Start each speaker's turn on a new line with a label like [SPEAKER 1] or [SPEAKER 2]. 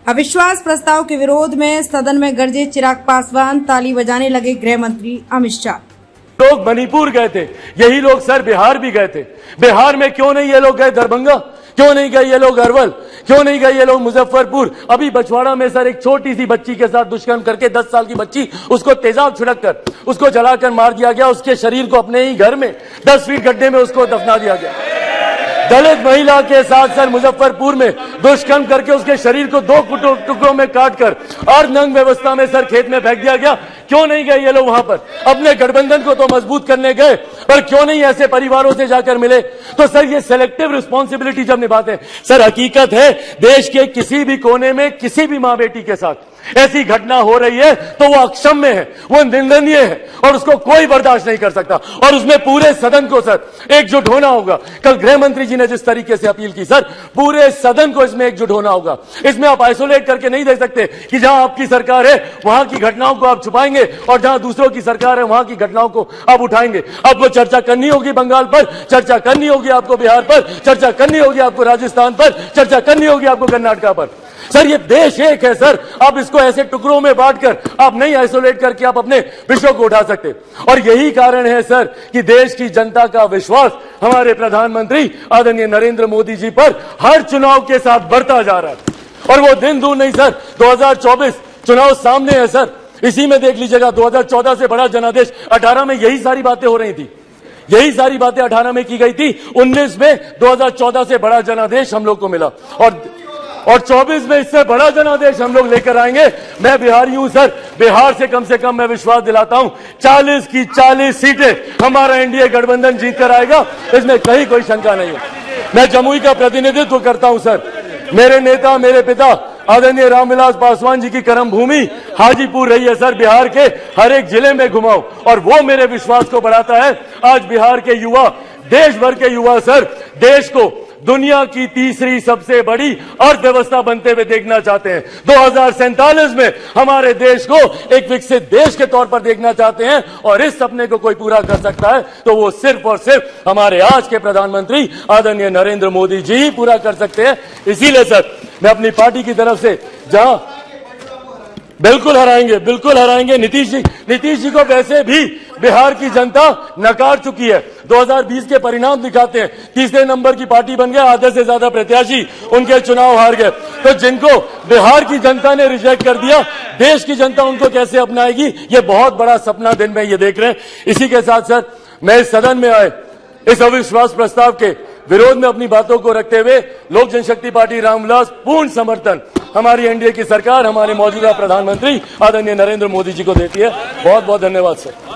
[SPEAKER 1] अविश्वास प्रस्ताव के विरोध में सदन में गरजे चिराग पासवान, ताली बजाने लगे गृह मंत्री अमित शाह।
[SPEAKER 2] लोग मणिपुर गए थे, यही लोग सर बिहार भी गए थे। बिहार में क्यों नहीं ये लोग गए दरभंगा, क्यों नहीं गए ये लोग अरवल, क्यों नहीं गए ये लोग मुजफ्फरपुर। अभी बछवाड़ा में सर एक छोटी सी बच्ची के साथ दुष्कर्म करके 10 साल की बच्ची, उसको तेजाब छिड़क कर उसको जलाकर मार दिया गया। उसके शरीर को अपने ही घर में 10 फीट गड्ढे में उसको दफना दिया गया। दलित महिला के साथ सर मुजफ्फरपुर में दुष्कर्म करके उसके शरीर को 2 टुकड़ों में काटकर अर्धनग्न व्यवस्था में सर खेत में फेंक दिया गया। क्यों नहीं गए ये लोग वहां पर? अपने गठबंधन को तो मजबूत करने गए, पर क्यों नहीं ऐसे परिवारों से जाकर मिले? तो सर ये सिलेक्टिव रिस्पॉन्सिबिलिटी जब निभाते हैं, सर हकीकत है देश के किसी भी कोने में किसी भी मां बेटी के साथ ऐसी घटना हो रही है तो वो अक्षम्य है, वो निंदनीय है और उसको कोई बर्दाश्त नहीं कर सकता। और उसमें पूरे सदन को सर एकजुट होना होगा। कल गृह मंत्री जी ने जिस तरीके से अपील की, सर पूरे सदन को इसमें एकजुट होना होगा। इसमें आप आइसोलेट करके नहीं देख सकते कि जहां आपकी सरकार है वहां की घटनाओं को आप छुपाएंगे और जहां दूसरों की सरकार है वहां की घटनाओं को आप उठाएंगे। आपको चर्चा करनी होगी बंगाल पर, चर्चा करनी होगी आपको बिहार पर, चर्चा करनी होगी आपको राजस्थान पर, चर्चा करनी होगी आपको कर्नाटका पर। सर ये देश एक है सर, आप इसको ऐसे टुकड़ों में बांटकर आप नहीं आइसोलेट करके आप अपने विषयों को उठा सकते। और यही कारण है सर कि देश की जनता का विश्वास हमारे प्रधानमंत्री आदरणीय नरेंद्र मोदी जी पर हर चुनाव के साथ बढ़ता जा रहा है। और वो दिन दूर नहीं सर, 2024 चुनाव सामने है सर। इसी में देख लीजिएगा 2014 से बड़ा जनादेश 18 में यही सारी बातें हो रही थी, यही सारी बातें 18 में की गई थी। 19 में 2014 से बड़ा जनादेश हम लोग को मिला और 24 में इससे बड़ा जनादेश हम लोग लेकर आएंगे। मैं बिहारी हूं सर, बिहार से कम मैं विश्वास दिलाता हूं 40 की 40 सीटें हमारा एनडीए गठबंधन जीत कर आएगा, इसमें कहीं कोई शंका नहीं है। मैं जमुई का प्रतिनिधित्व करता हूं सर। मेरे नेता, मेरे पिता आदरणीय रामविलास पासवान जी की कर्म भूमि हाजीपुर रही है सर। बिहार के हर एक जिले में घुमाओ और वो मेरे विश्वास को बढ़ाता है। आज बिहार के युवा, देश भर के युवा सर देश को दुनिया की तीसरी सबसे बड़ी अर्थव्यवस्था बनते हुए देखना चाहते हैं। 2047 में हमारे देश को एक विकसित देश के तौर पर देखना चाहते हैं और इस सपने को कोई पूरा कर सकता है तो वो सिर्फ और सिर्फ हमारे आज के प्रधानमंत्री आदरणीय नरेंद्र मोदी जी ही पूरा कर सकते हैं। इसीलिए सर मैं अपनी पार्टी की तरफ से जहां बिल्कुल हराएंगे नीतीश जी को वैसे भी बिहार की जनता नकार चुकी है। 2020 के परिणाम दिखाते हैं, तीसरे नंबर की पार्टी बन गए, आधे से ज्यादा प्रत्याशी उनके चुनाव हार गए। तो जिनको बिहार की जनता ने रिजेक्ट कर दिया, देश की जनता उनको कैसे अपनाएगी, ये बहुत बड़ा सपना दिन में ये देख रहे हैं। इसी के साथ सर मैं इस सदन में आए इस अविश्वास प्रस्ताव के विरोध में अपनी बातों को रखते हुए लोक जनशक्ति पार्टी रामविलास पूर्ण समर्थन हमारी एनडीए की सरकार, हमारे मौजूदा प्रधानमंत्री आदरणीय नरेंद्र मोदी जी को देती है। बहुत बहुत धन्यवाद सर।